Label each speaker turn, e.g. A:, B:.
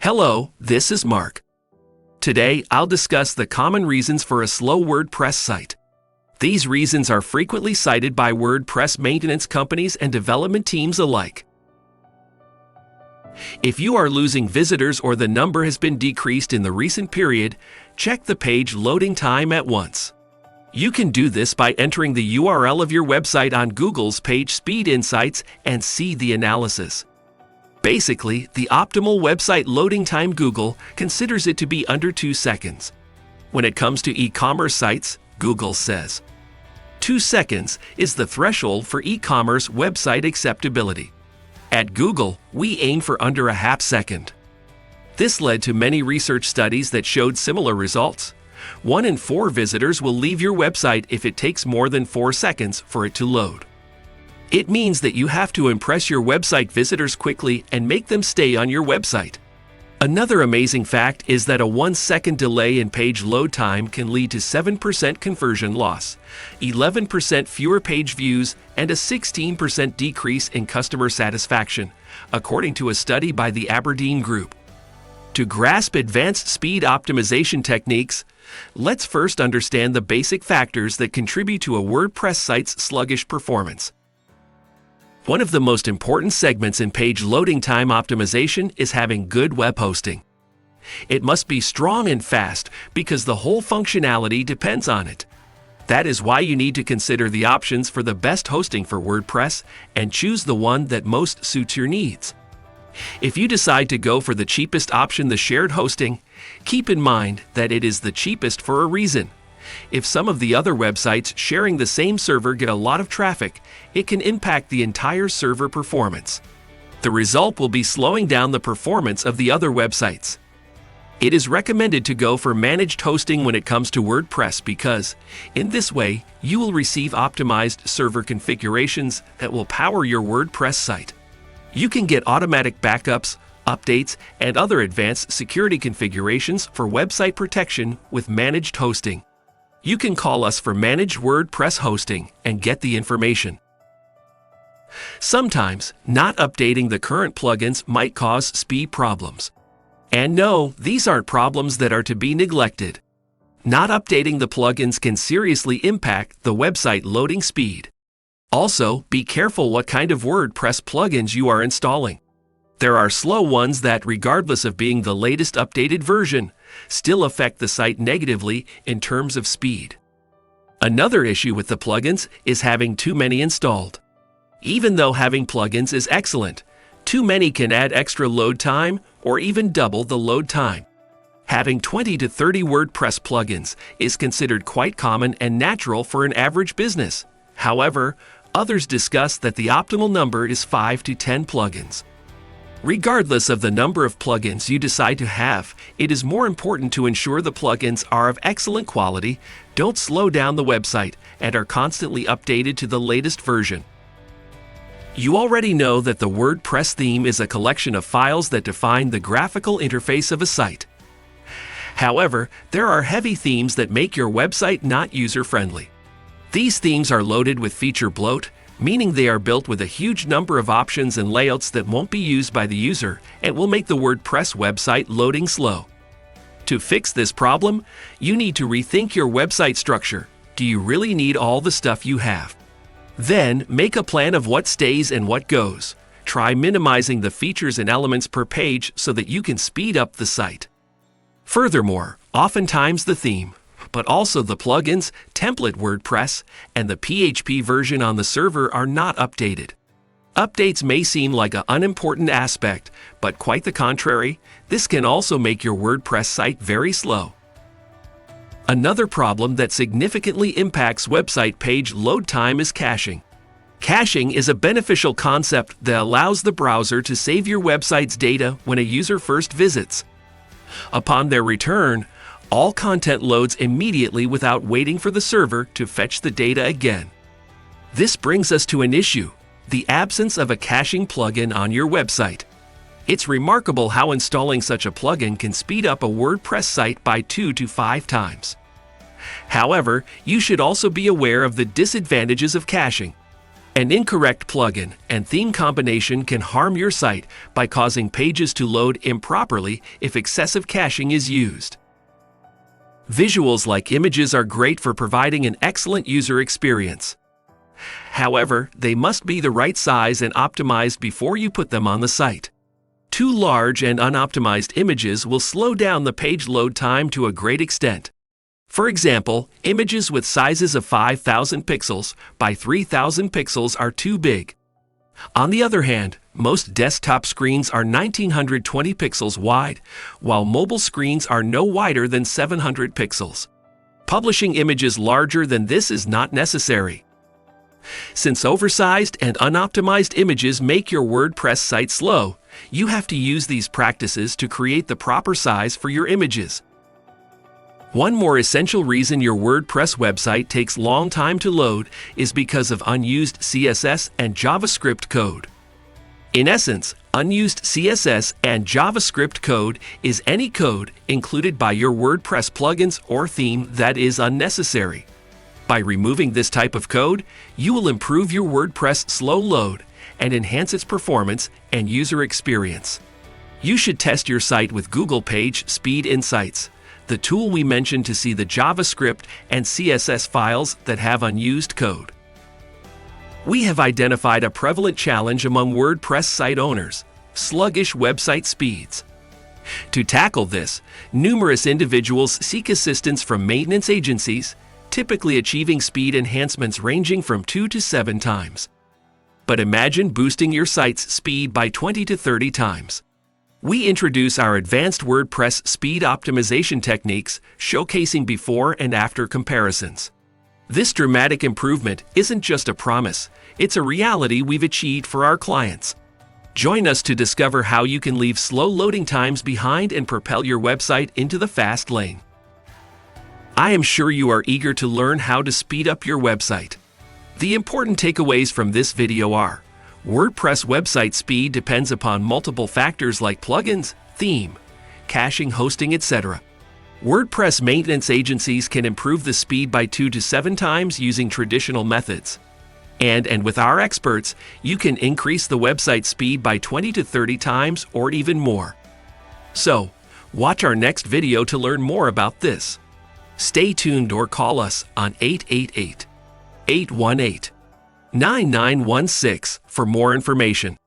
A: Hello, this is Mark. Today, I'll discuss the common reasons for a slow WordPress site. These reasons are frequently cited by WordPress maintenance companies and development teams alike. If you are losing visitors or the number has been decreased in the recent period, check the page loading time at once. You can do this by entering the URL of your website on Google's Page Speed Insights and see the analysis. Basically, the optimal website loading time Google considers it to be under 2 seconds. When it comes to e-commerce sites, Google says 2 seconds is the threshold for e-commerce website acceptability. At Google, we aim for under a half second. This led to many research studies that showed similar results. 1 in 4 visitors will leave your website if it takes more than 4 seconds for it to load. It means that you have to impress your website visitors quickly and make them stay on your website. Another amazing fact is that a 1-second delay in page load time can lead to 7% conversion loss, 11% fewer page views, and a 16% decrease in customer satisfaction, according to a study by the Aberdeen Group. To grasp advanced speed optimization techniques, let's first understand the basic factors that contribute to a WordPress site's sluggish performance. One of the most important segments in page loading time optimization is having good web hosting. It must be strong and fast because the whole functionality depends on it. That is why you need to consider the options for the best hosting for WordPress and choose the one that most suits your needs. If you decide to go for the cheapest option, the shared hosting, keep in mind that it is the cheapest for a reason. If some of the other websites sharing the same server get a lot of traffic, it can impact the entire server performance. The result will be slowing down the performance of the other websites. It is recommended to go for managed hosting when it comes to WordPress because, in this way, you will receive optimized server configurations that will power your WordPress site. You can get automatic backups, updates, and other advanced security configurations for website protection with managed hosting. You can call us for managed WordPress hosting and get the information. Sometimes, not updating the current plugins might cause speed problems. And no, these aren't problems that are to be neglected. Not updating the plugins can seriously impact the website loading speed. Also, be careful what kind of WordPress plugins you are installing. There are slow ones that, regardless of being the latest updated version, still affect the site negatively in terms of speed. Another issue with the plugins is having too many installed. Even though having plugins is excellent, too many can add extra load time or even double the load time. Having 20 to 30 WordPress plugins is considered quite common and natural for an average business. However, others discuss that the optimal number is 5 to 10 plugins. Regardless of the number of plugins you decide to have, it is more important to ensure the plugins are of excellent quality, don't slow down the website, and are constantly updated to the latest version. You already know that the WordPress theme is a collection of files that define the graphical interface of a site. However, there are heavy themes that make your website not user-friendly. These themes are loaded with feature bloat, meaning they are built with a huge number of options and layouts that won't be used by the user and will make the WordPress website loading slow. To fix this problem, you need to rethink your website structure. Do you really need all the stuff you have? Then, make a plan of what stays and what goes. Try minimizing the features and elements per page so that you can speed up the site. Furthermore, oftentimes the theme, but also the plugins, template WordPress, and the PHP version on the server are not updated. Updates may seem like an unimportant aspect, but quite the contrary, this can also make your WordPress site very slow. Another problem that significantly impacts website page load time is caching. Caching is a beneficial concept that allows the browser to save your website's data when a user first visits. Upon their return, all content loads immediately without waiting for the server to fetch the data again. This brings us to an issue: the absence of a caching plugin on your website. It's remarkable how installing such a plugin can speed up a WordPress site by 2 to 5 times. However, you should also be aware of the disadvantages of caching. An incorrect plugin and theme combination can harm your site by causing pages to load improperly if excessive caching is used. Visuals like images are great for providing an excellent user experience. However, they must be the right size and optimized before you put them on the site. Too large and unoptimized images will slow down the page load time to a great extent. For example, images with sizes of 5,000 pixels by 3,000 pixels are too big. On the other hand, most desktop screens are 1920 pixels wide, while mobile screens are no wider than 700 pixels. Publishing images larger than this is not necessary. Since oversized and unoptimized images make your WordPress site slow, you have to use these practices to create the proper size for your images. One more essential reason your WordPress website takes long time to load is because of unused CSS and JavaScript code. In essence, unused CSS and JavaScript code is any code included by your WordPress plugins or theme that is unnecessary. By removing this type of code, you will improve your WordPress slow load and enhance its performance and user experience. You should test your site with Google Page Speed Insights, the tool we mentioned to see the JavaScript and CSS files that have unused code. We have identified a prevalent challenge among WordPress site owners: sluggish website speeds. To tackle this, numerous individuals seek assistance from maintenance agencies, typically achieving speed enhancements ranging from 2 to 7 times. But imagine boosting your site's speed by 20 to 30 times. We introduce our advanced WordPress speed optimization techniques, showcasing before and after comparisons. This dramatic improvement isn't just a promise, it's a reality we've achieved for our clients. Join us to discover how you can leave slow loading times behind and propel your website into the fast lane. I am sure you are eager to learn how to speed up your website. The important takeaways from this video are: WordPress website speed depends upon multiple factors like plugins, theme, caching, hosting, etc. WordPress maintenance agencies can improve the speed by 2 to 7 times using traditional methods. And with our experts, you can increase the website speed by 20 to 30 times or even more. So, watch our next video to learn more about this. Stay tuned or call us on 888-818-9916 for more information.